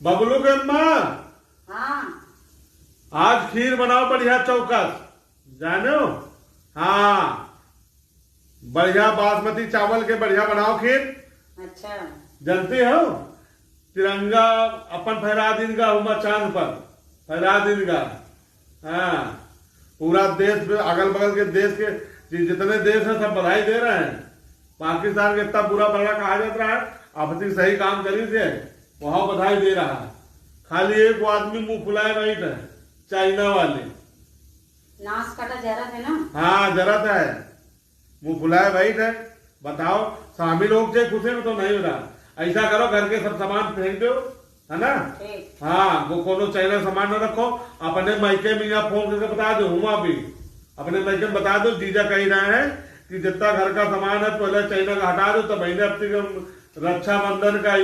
बबलू के अम्मा, हाँ। आज खीर बनाओ बढ़िया चौकस, जानो। हाँ, बढ़िया बासमती चावल के बढ़िया बनाओ खीर। अच्छा। जानते हो तिरंगा अपन फहरा दिन का हुआ चांद पर, फहरा दिन का। हाँ, पूरा देश में अगल बगल के देश के जितने देश हैं सब बधाई दे रहे हैं। पाकिस्तान के इतना बुरा भला कहा जाता है, अपनी सही काम करी थे वहां बधाई दे रहा है। खाली एक वो आदमी मुंह फुलाए बैठ है, चाइना वाले। नाश काटा जरा है ना। हाँ जरूरत है, मुंह फुलाए बैठ है। बताओ शामिल हो जाए खुशी में तो नहीं हो रहा। ऐसा करो घर के सब सामान फेंक दो, है ना। ठीक। हाँ, वो कोनो चाइना सामान न रखो। अपने मायके में यहाँ फोन करके बता दो, हुआ भी अपने मायके में बता दो। जीजा कह रहे हैं कि जितना घर का सामान है पहले चाइना का हटा दो, तो महीने अपनी रक्षाबंधन का